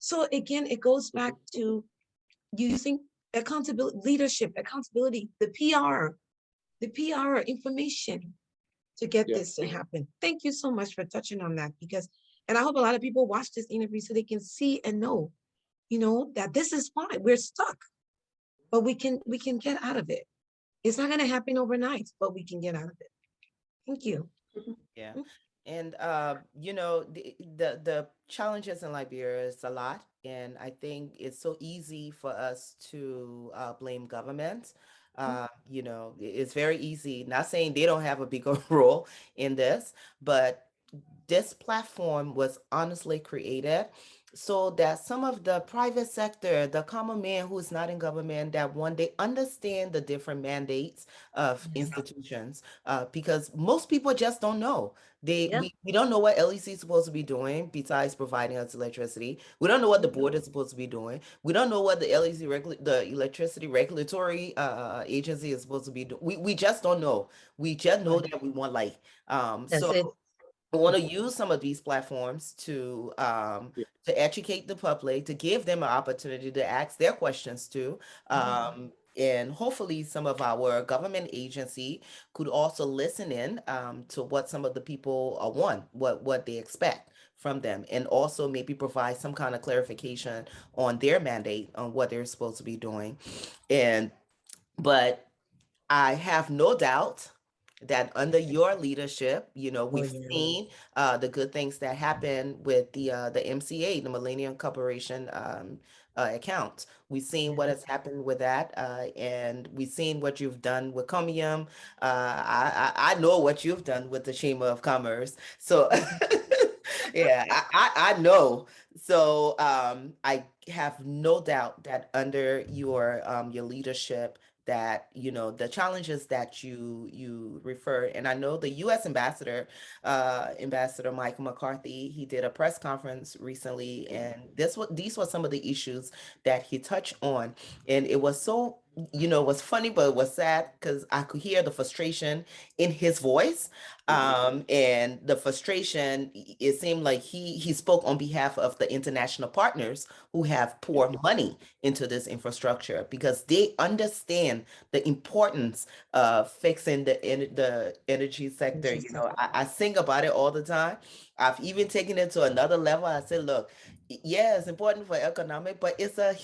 So again, it goes back to using accountability, leadership, accountability, the PR information to get Yeah. this to happen. Thank you so much for touching on that and I hope a lot of people watch this interview so they can see and know, that this is why we're stuck, but we can get out of it. It's not going to happen overnight, but we can get out of it. Thank you. Yeah. And the challenges in Liberia is a lot. And I think it's so easy for us to blame government. It's very easy, not saying they don't have a bigger role in this, but this platform was honestly created so that some of the private sector, the common man who is not in government, that one day understand the different mandates of institutions, because most people just don't know. Yep. We don't know what LEC is supposed to be doing besides providing us electricity. We don't know what the board is supposed to be doing. We don't know what the the electricity regulatory agency is supposed to be doing. We just don't know. We just know that we want light. That's So it. I want to use some of these platforms Yeah. to educate the public, to give them an opportunity to ask their questions too. And hopefully some of our government agency could also listen in to what some of the people want, what they expect from them, and also maybe provide some kind of clarification on their mandate on what they're supposed to be doing. But I have no doubt that under your leadership, Oh, we've yeah. seen the good things that happen with the MCA, the Millennium Corporation account. We've seen what has happened with that, and we've seen what you've done with Comium. I know what you've done with the Chamber of Commerce. So yeah, I know. So I have no doubt that under your leadership, that the challenges that you refer, and I know the U.S. ambassador, Ambassador Michael McCarthy, he did a press conference recently, and these were some of the issues that he touched on, and it was so, it was funny, but it was sad because I could hear the frustration in his voice, and the frustration, it seemed like he spoke on behalf of the international partners who have poured money into this infrastructure because they understand the importance of fixing the energy sector. I sing about it all the time. I've even taken it to another level. I said, look, yeah, it's important for economic, but it's like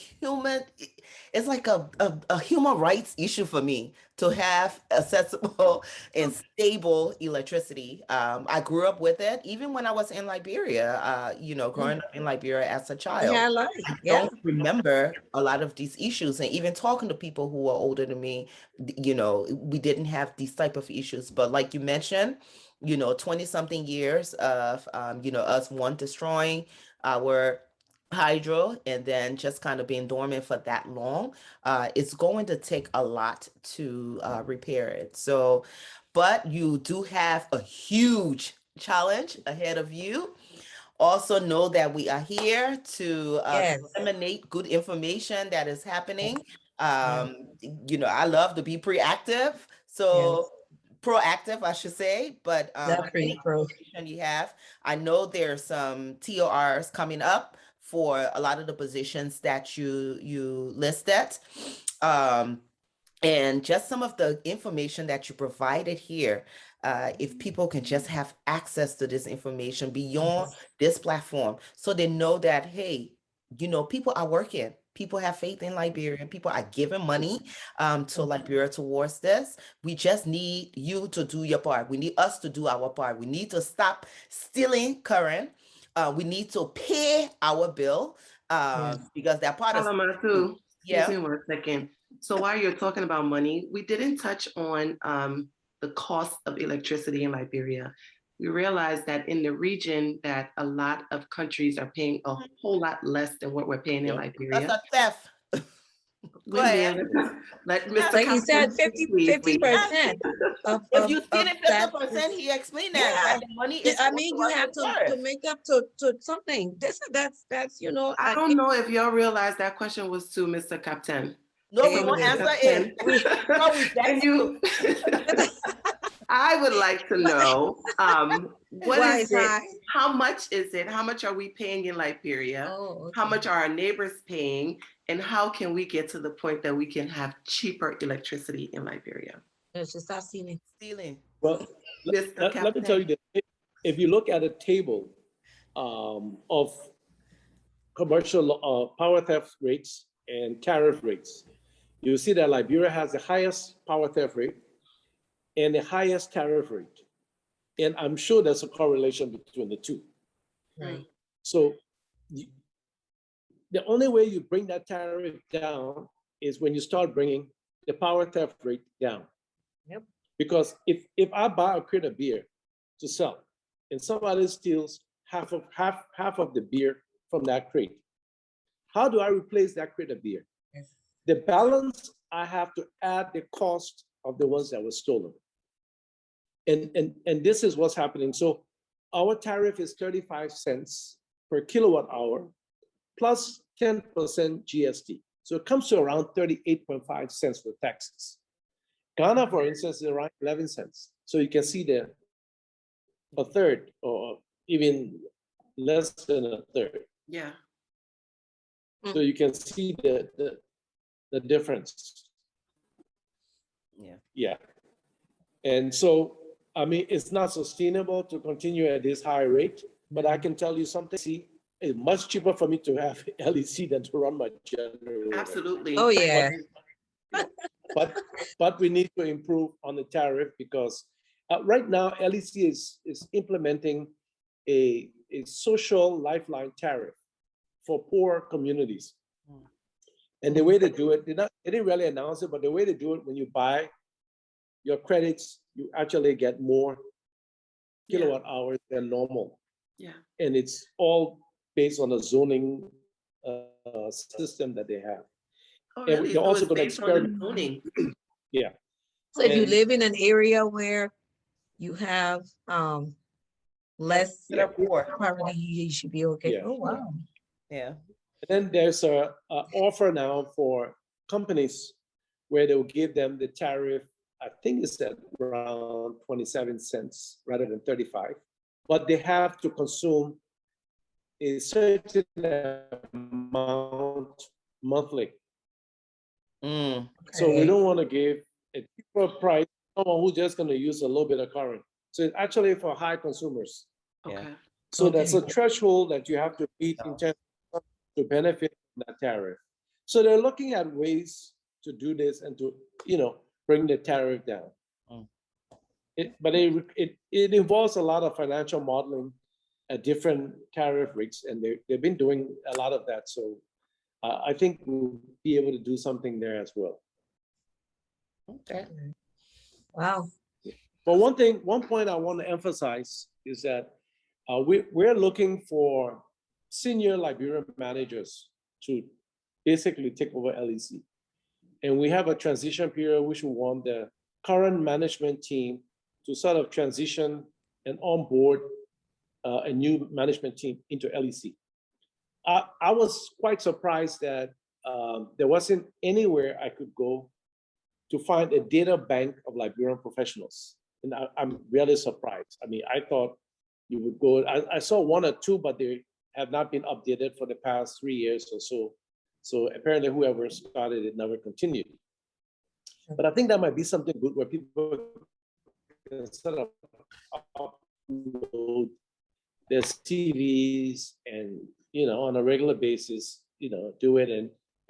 a human rights issue for me to have accessible and stable electricity. I grew up with it, even when I was in Liberia, growing up in Liberia as a child. Yeah, I like. I Yeah. don't remember a lot of these issues, and even talking to people who are older than me, we didn't have these type of issues. But like you mentioned, 20 something years of us destroying our hydro and then just kind of being dormant for that long, it's going to take a lot to repair it. So, but you do have a huge challenge ahead of you. Also know that we are here to Yes. disseminate good information that is happening. Yeah. I love to be proactive. Yes. So proactive, I should say, but Definitely, any bro. information you have, I know there's some TORs coming up for a lot of the positions that you listed. Um, and just some of the information that you provided here, if people can just have access to this information beyond this platform, so they know that, hey, people are working. People have faith in Liberia. People are giving money to Liberia towards this. We just need you to do your part. We need us to do our part. We need to stop stealing current. We need to pay our bill Yes. because that part of Salamartu, excuse yeah. me 1 second. So while you're talking about money, we didn't touch on the cost of electricity in Liberia. We realized that in the region that a lot of countries are paying a whole lot less than what we're paying in Yeah. That's Liberia. a theft. Go ahead. Let Mr. Like you said, Captain speak, please. 50% If you seen of it that 50%, is- he explained Yeah. that the money is I mean, you what have it's to worth. make up to something. That's you know. I don't know if y'all realize that question was to Mr. Captain. No, we It won't was. answer it. No, we Can you? I would like to know what Why is it's it? high? How much is it? How much are we paying in Liberia? Oh, How okay. much are our neighbors paying? And how can we get to the point that we can have cheaper electricity in Liberia? Let's just stop stealing. Stealing. Well, Mr. let me tell you Captain. that if you look at a table of commercial power theft rates and tariff rates, you see that Liberia has the highest power theft rate and the highest tariff rate. And I'm sure there's a correlation between the two. Right. So the only way you bring that tariff down is when you start bringing the power theft rate down. Yep. Because if I buy a crate of beer to sell and somebody steals half of the beer from that crate, how do I replace that crate of beer? Yes. The balance, I have to add the cost of the ones that were stolen. And this is what's happening. So our tariff is 35 cents per kilowatt hour plus 10% GST. So it comes to around 38.5 cents for taxes. Ghana, for instance, is around 11 cents. So you can see there a third or even less than a third. Yeah. So you can see the difference. Yeah. Yeah. And so, I mean, it's not sustainable to continue at this high rate, but I can tell you something. See, it's much cheaper for me to have LEC than to run my generator. Absolutely. Oh yeah. But we need to improve on the tariff because right now LEC is implementing a social lifeline tariff for poor communities. And the way they do it, they didn't really announce it, but the way they do it, when you buy your credits, you actually get more kilowatt hours than normal. Yeah. And it's all based on a zoning system that they have. Oh, And really? they're also it's going to based on the experiment. zoning. Yeah. So if you And- live in an area where you have less They're poor. property, you should be okay. Yeah. Oh wow. Yeah. And then there's a offer now for companies where they'll give them the tariff, I think it's at around 27 cents rather than 35, but they have to consume a certain amount monthly. So we don't want to give a cheaper price to someone who's just going to use a little bit of current. So it's actually for high consumers. Okay. So that's a Okay. threshold that you have to meet in terms of to benefit from that tariff. So they're looking at ways to do this and to, bring the tariff down. But it involves a lot of financial modeling at different tariff rates, and they've been doing a lot of that. So I think we'll be able to do something there as well. Okay. Wow. But one point I want to emphasize is that we're looking for senior Liberian managers to basically take over LEC. And we have a transition period which we want the current management team to sort of transition and onboard a new management team into LEC. I was quite surprised that there wasn't anywhere I could go to find a data bank of Liberian professionals. And I'm really surprised. I mean, I thought you would go, I saw one or two, but they have not been updated for the past 3 years or so. So apparently whoever started it never continued. But I think that might be something good where people can sort of upload their CVs and, on a regular basis, do it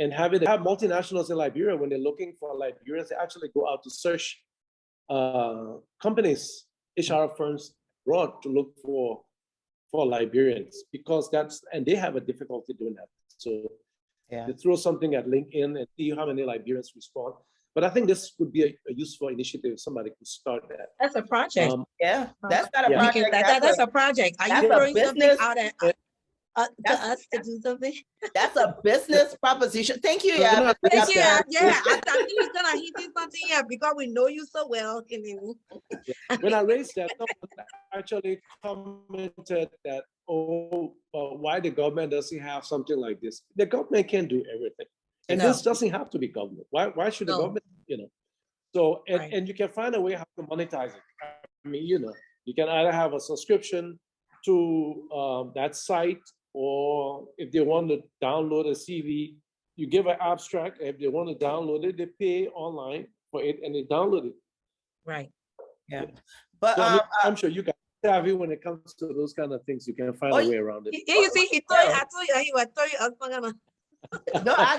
and have multinationals in Liberia when they're looking for Liberians, they actually go out to search companies, HR firms abroad to look for Liberians because and they have a difficulty doing that. So Yeah. They throw something at LinkedIn and see how many Liberians respond. But I think this would be a useful initiative if somebody could start that. That's a project. Yeah, that's not a Yeah. project. That's a project. Are you that's a throwing something business- out at to that's- us to do something? That's a business proposition. Thank you, No, yeah. no, Thank you. Yeah. I think he's gonna he did something here because we know you so well. When I raised that, someone actually commented that, oh, why the government doesn't have something like this? The government can't do everything. And No. this doesn't have to be government. Why should the No. government, So, Right. and you can find a way how to monetize it. I mean, you can either have a subscription to that site, or if they want to download a CV, you give an abstract. If they want to download it, they pay online for it and they download it. Right. Yeah. But So, I mean, I'm sure you guys are savvy when it comes to those kind of things. You can find a way around it. Yeah, you see, he told you, I told you he was telling you I was gonna. no, I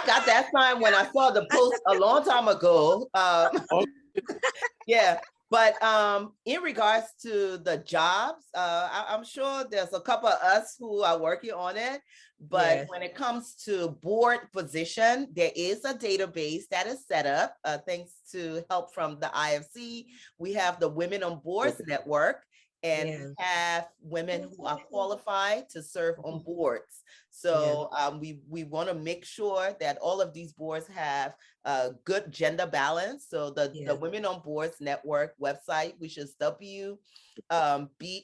got that sign when I saw the post a long time ago. Yeah. But in regards to the jobs, I'm sure there's a couple of us who are working on it. But Yes. when it comes to board position, there is a database that is set up thanks to help from the IFC. We have the Women on Boards Network, and Yes. we have women who are qualified to serve on boards. So we want to make sure that all of these boards have a good gender balance. So the Women on Boards Network website, which is WB.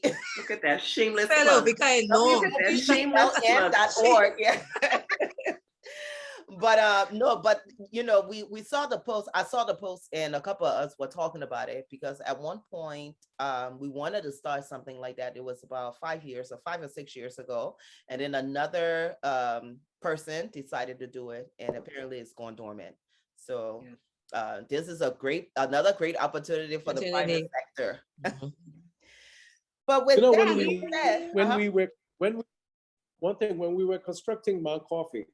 Look at that shameless Hello, plug. because no. WML.org. Yeah. But but we saw the post. I saw the post, and a couple of us were talking about it because at one point we wanted to start something like that. It was about 5 or 6 years ago, and then another person decided to do it, and apparently it's gone dormant. So this is another great opportunity for the private sector. Mhm. But with that, when we were constructing Mount Coffee,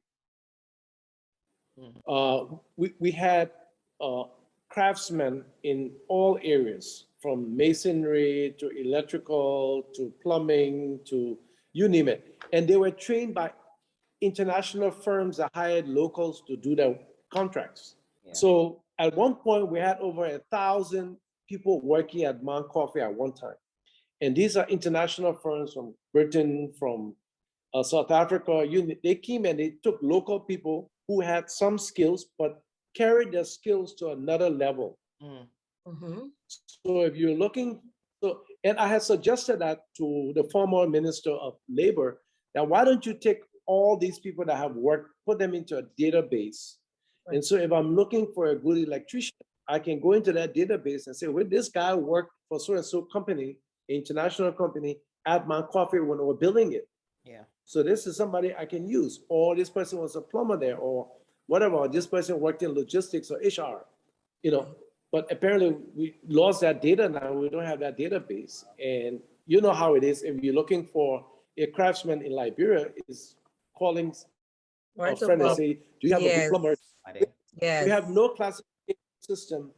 we had craftsmen in all areas, from masonry to electrical to plumbing to you name it. And they were trained by international firms that hired locals to do their contracts. Yeah. So at one point, we had over 1,000 people working at Mount Coffee at one time. And these are international firms from Britain, from South Africa. They came and they took local people who had some skills, but carried their skills to another level. Mm-hmm. So if you're looking, and I had suggested that to the former Minister of Labor, that why don't you take all these people that have worked, put them into a database. Right. And so if I'm looking for a good electrician, I can go into that database and say, well, this guy worked for so-and-so company, international company, at Mount Coffee when we were building it. Yeah. So this is somebody I can use, or this person was a plumber there, or whatever, or this person worked in logistics or HR, But apparently we lost that data now. We don't have that database. And you know how it is. If you're looking for a craftsman in Liberia, is calling a friend and say, do you have a good plumber? Yes. We have no classification system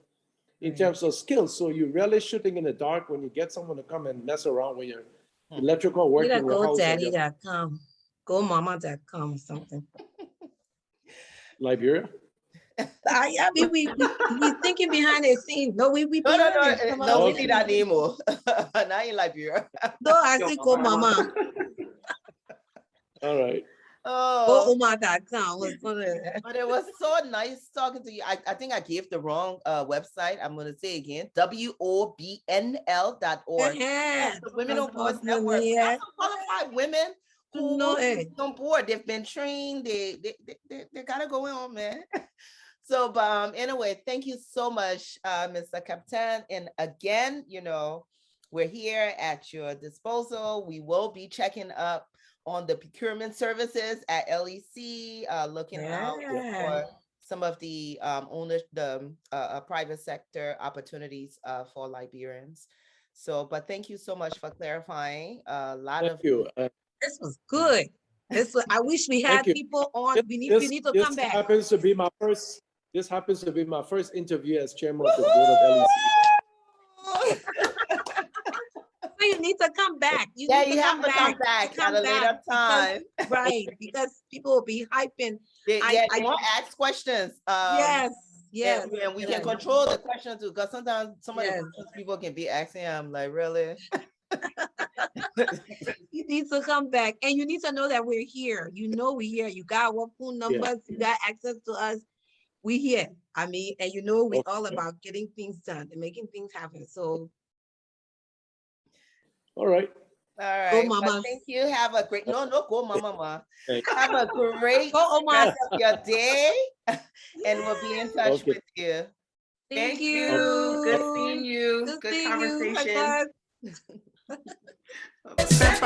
in terms of skills. So you're really shooting in the dark when you get someone to come and mess around with your electrical work. You gotta go daddy.com, go mama.com or something. Liberia? I mean, we thinking behind the scenes. No, we no, we need that anymore. Not in Liberia. No, I say go mama. All right. Oh, Oma.com. But it was so nice talking to you. I think I gave the wrong website. I'm going to say again, WOBNL.org. Yeah. The Women on Boards Network. That's qualified women who are on board. They've been trained. They got to go on, man. So, anyway, thank you so much, Mr. Captan. And again, we're here at your disposal. We will be checking up on the procurement services at LEC, looking out for some of the private sector opportunities for Liberians. So, but thank you so much for clarifying Thank you. This was good. I wish we had people on. We need to come back. This happens to be my first interview as chairman of the board of LEC. You need to come back. You Yeah, need you have to come back at a later time. Right, because people will be hyping. They won't ask questions. Yes, yes. And we can yes. control the questions too, because sometimes some of the Yes. questions people can be asking, I'm like, really? You need to come back, and you need to know that we're here. You know we're here. You got our phone numbers. You got access to us. We here. I mean, and you know we're all about getting things done and making things happen. So, All right. All right. go, Well, mama. thank you. Have a great go, mama. Thanks. Have a great Go, Oma. rest of your day, and we'll be in touch Okay. with you. Thank you. you. Good seeing you. Good seeing you. conversation. Bye-bye.